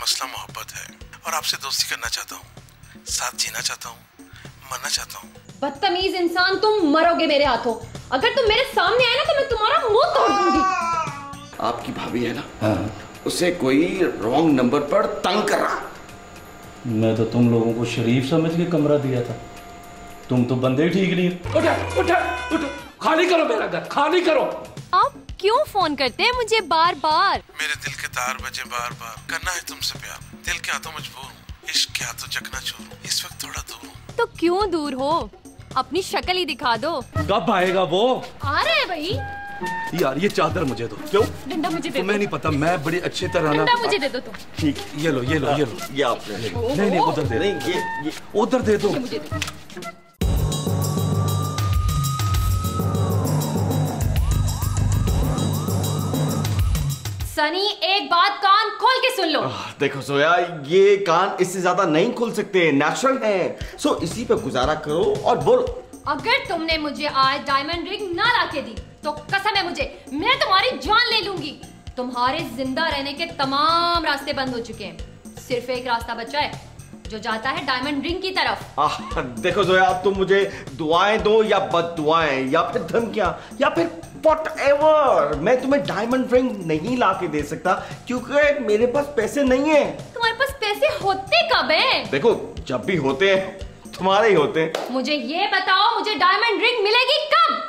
मसला मोहब्बत है और आपसे दोस्ती करना चाहता हूँ, साथ जीना चाहता हूँ, मरना चाहता हूँ। बदतमीज इंसान, तुम मरोगे मेरे हाथों। अगर तुम मेरे सामने आए ना तो मैं तुम्हारा मुंह तोड़ दूंगी। आपकी भाभी है ना, उसे कोई रॉन्ग नंबर पर तंग कर रहा। मैं तो तुम लोगों को शरीफ समझ के कमरा दिया था, तुम तो बंदे ही ठीक नहीं। उठा उठा उठा, खाली करो मेरा घर, खाली करो। आप क्यों फोन करते हैं मुझे बार बार? मेरे दिल के तार बजे बार बार, करना है तुमसे प्यार, दिल के हाथों मजबूर हूँ, इश्क के हाथों चकनाचूर हूँ, इस वक्त थोड़ा दूर हूँ। तो क्यों दूर हो? अपनी शक्ल ही दिखा दो। कब आएगा वो? आ रहे हैं भाई। यार ये चादर मुझे दो। क्यों? डंडा मुझे दे दो। तुम्हें नहीं पता, मैं बड़ी अच्छी तरह ना। डंडा मुझे दे दो तुम। ठीक, ये लो ये लो ये लो। ये आपने नहीं नहीं, उधर दे। नहीं, ये उधर दे दो। मुझे दे दो। सनी, एक बात कान खोल के सुन लो। देखो जोया, ये कान इससे ज्यादा नहीं खुल सकते, नेचुरल है। सो इसी पे गुजारा करो और बोलो। अगर तुमने मुझे आज डायमंड रिंग ना लाके दी तो कसम है मुझे, मैं तुम्हारी जान ले लूंगी। तुम्हारे जिंदा रहने के तमाम रास्ते बंद हो चुके हैं, सिर्फ एक रास्ता बचा है जो जाता है डायमंड रिंग की तरफ। देखो जोया, तुम मुझे दुआएं दो या बद दुआएं या फिर धमकियां या फिर व्हाटएवर, मैं तुम्हें डायमंड रिंग नहीं लाके दे सकता क्योंकि मेरे पास पैसे नहीं है। तुम्हारे पास पैसे होते कब है? देखो, जब भी होते हैं तुम्हारे ही होते हैं। मुझे ये बताओ, मुझे डायमंड रिंग मिलेगी कब?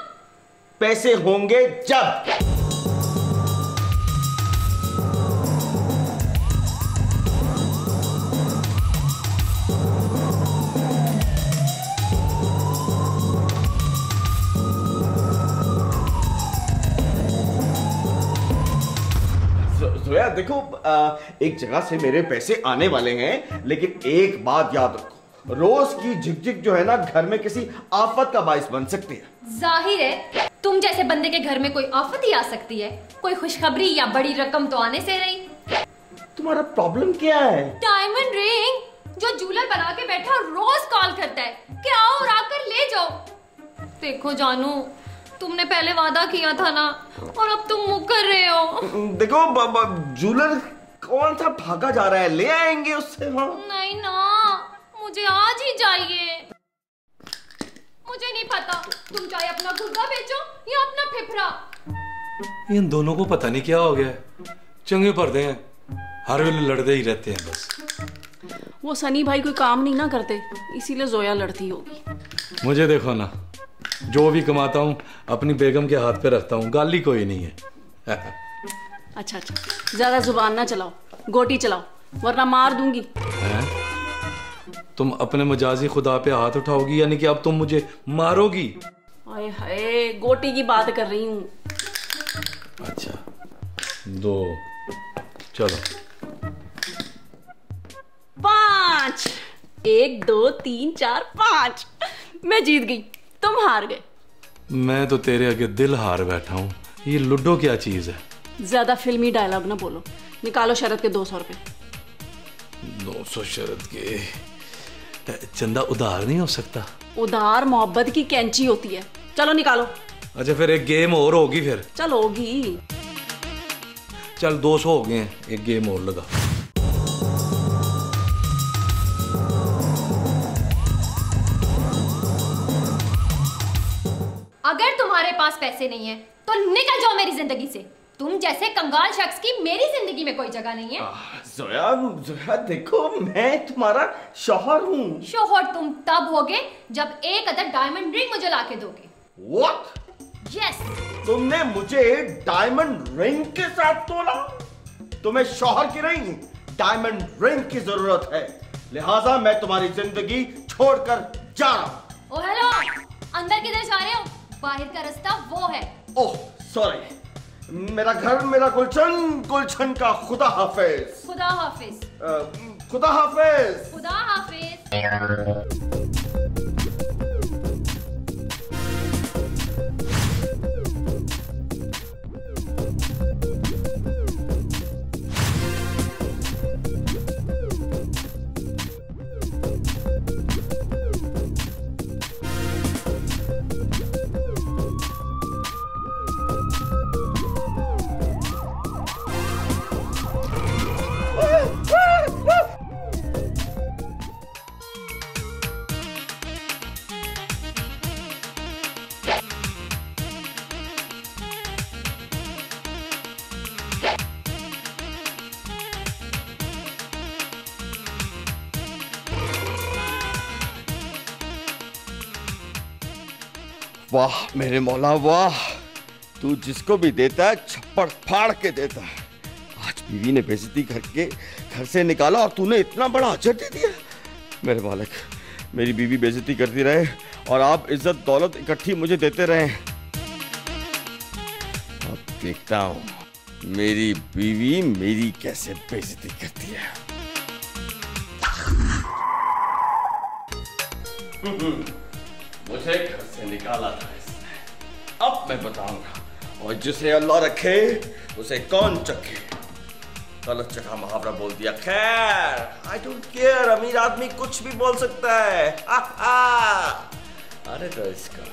पैसे होंगे जब। जोया देखो, एक जगह से मेरे पैसे आने वाले हैं, लेकिन एक बात याद रखो, रोज की झिकझिक जो है ना घर में किसी आफत का बाइस बन सकती है। जाहिर है तुम जैसे बंदे के घर में कोई आफत ही आ सकती है, कोई खुशखबरी या बड़ी रकम तो आने से रही। तुम्हारा प्रॉब्लम क्या है? डायमंड रिंग, जो जूलर बना के बैठा रोज कॉल करता है कि आओ और आकर ले जाओ। देखो जानू, तुमने पहले वादा किया था ना, और अब तुम मुकर रहे हो। देखो जूलर कौन सा भागा जा रहा है, ले आएंगे उससे। हाँ नहीं ना, मुझे आज ही चाहिए। मुझे नहीं पता, तुम चाहे अपना गुर्दा बेचो या अपना फिफरा। इन दोनों को पता नहीं क्या हो गया है, चंगे पर्दे हैं, हर वेले लड़ते ही रहते हैं बस। वो सनी भाई कोई काम नहीं ना करते, इसीलिए जोया लड़ती होगी। मुझे देखो ना, जो भी कमाता हूँ अपनी बेगम के हाथ पे रखता हूँ, गाली कोई नहीं है। अच्छा अच्छा, ज्यादा जुबान ना चलाओ, गोटी चलाओ वरना मार दूंगी। तुम अपने मजाजी खुदा पे हाथ उठाओगी, यानी कि अब तुम मुझे मारोगी? हाय हाय, गोटी की बात कर रही हूँ। अच्छा, दो, चलो। 5, 1 2 3 4 5, मैं जीत गई, तुम हार गए। मैं तो तेरे आगे दिल हार बैठा हूँ, ये लूडो क्या चीज है? ज्यादा फिल्मी डायलॉग ना बोलो, निकालो शरद के 200 रुपए। 200 शरद के? चंदा उधार नहीं हो सकता? उधार मोहब्बत की कैंची होती है, चलो निकालो। अच्छा फिर एक गेम और होगी फिर? चल होगी। चल 200 हो गए हैं, एक गेम और लगा। अगर तुम्हारे पास पैसे नहीं है तो निकल जाओ मेरी जिंदगी से। तुम जैसे कंगाल शख्स की मेरी जिंदगी में कोई जगह नहीं है। जोया देखो, मैं तुम्हारा शौहर हूँ। शौहर तुम तब होगे जब एक अदर डायमंड रिंग मुझे लाके दोगे। What? यस। तुमने मुझे डायमंड रिंग के साथ तोला? तुम्हें शौहर की नहीं, डायमंड रिंग की जरूरत है, लिहाजा मैं तुम्हारी जिंदगी छोड़कर जा रहा हूँ। ओ हेलो, अंदर किधर जा रहे हो? बाहर का रास्ता वो है। ओह सॉरी, मेरा घर, मेरा गुलशन, गुलशन का खुदा हाफिज। खुदा हाफिज। खुदा हाफिज। खुदा हाफिज। वाह मेरे मौला वाह, तू जिसको भी देता है छप्पड़ फाड़ के देता है। आज बीवी ने बेइज्जती करके घर से निकाला और तूने इतना बड़ा अजर दे दिया। मेरे मालिक, मेरी बीवी बेइज्जती करती रहे और आप इज्जत दौलत इकट्ठी मुझे देते रहे। अब देखता हूं मेरी बीवी मेरी कैसे बेइज्जती करती है। मुझे घर से निकाला था इसने, अब मैं बताऊंगा, और जिसे अल्लाह रखे उसे कौन चखे। गलत जगह मुहावरा बोल दिया, खैर आई डोंट केयर, अमीर आदमी कुछ भी बोल सकता है। अरे तो इसका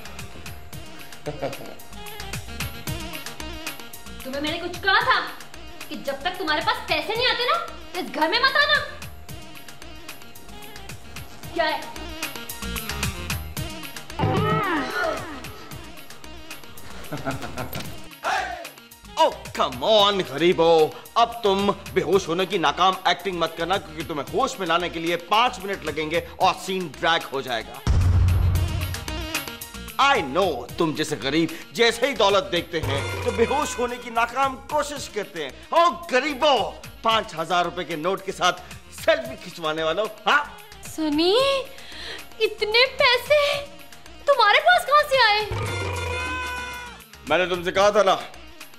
तुम्हें मैंने कुछ कहा था कि जब तक तुम्हारे पास पैसे नहीं आते ना तो इस घर में मत आना। क्या है? ओह कम ऑन गरीबो, अब तुम बेहोश होने की नाकाम एक्टिंग मत करना, क्योंकि तुम्हें होश में लाने के लिए 5 मिनट लगेंगे और सीन ड्रैग हो जाएगा। आई नो, तुम जैसे गरीब जैसे ही दौलत देखते हैं तो बेहोश होने की नाकाम कोशिश करते हैं। ओ गरीबो, 5000 रुपए के नोट के साथ सेल्फी खिंचवाने वालों। हाँ सनी, इतने पैसे तुम्हारे पास कहां से आए? मैंने तुमसे कहा था ना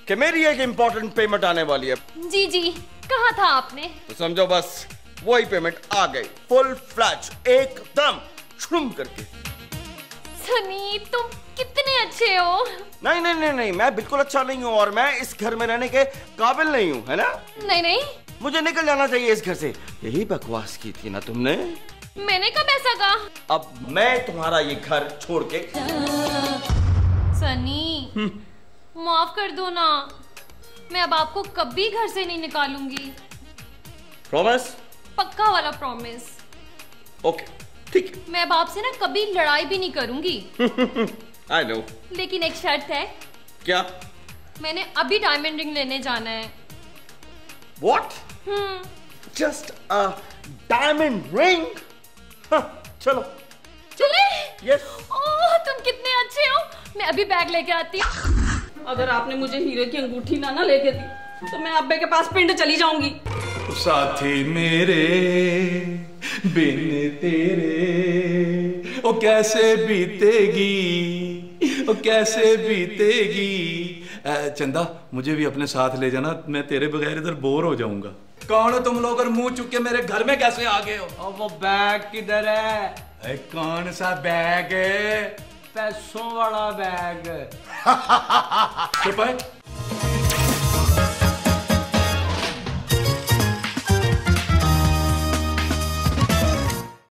कि मेरी एक इंपॉर्टेंट पेमेंट आने वाली है। जी जी, कहा था आपने। तो समझो बस वही पेमेंट आ गई, फुल फ्लैश, एकदम शुम करके। सनी, तुम कितने अच्छे हो। नहीं नहीं नहीं नहीं, मैं बिल्कुल अच्छा नहीं हूँ और मैं इस घर में रहने के काबिल नहीं हूँ, है ना? नहीं नहीं, मुझे निकल जाना चाहिए इस घर से। यही बकवास की थी ना तुमने? मैंने कब ऐसा कहा? अब मैं तुम्हारा ये घर छोड़ के। सनी, माफ कर दो ना, मैं अब आपको कभी घर से नहीं निकालूंगी। प्रॉमिस? पक्का वाला प्रॉमिस। ओके ठीक है। मैं अब आपसे ना कभी लड़ाई भी नहीं करूंगी। I know. लेकिन एक शर्त है। क्या? मैंने अभी डायमंड रिंग लेने जाना है। What? Just a diamond ring? चलो। चले? Yes. ओह, तुम कितने अच्छे हो। मैं अभी बैग लेके आती हूँ। अगर आपने मुझे हीरे की अंगूठी ना लेके दी तो मैं अब्बे के पास पिंड चली जाऊंगी। साथी मेरे बिन तेरे ओ कैसे बीतेगी, ओ कैसे बीतेगी। चंदा, मुझे भी अपने साथ ले जाना, मैं तेरे बगैर इधर बोर हो जाऊंगा। कौन हो तुम लोग और मुंह चुक के मेरे घर में कैसे आ गए हो? और वो बैग किधर है? कौन सा बैग है? पैसों वाला बैग। चुप है।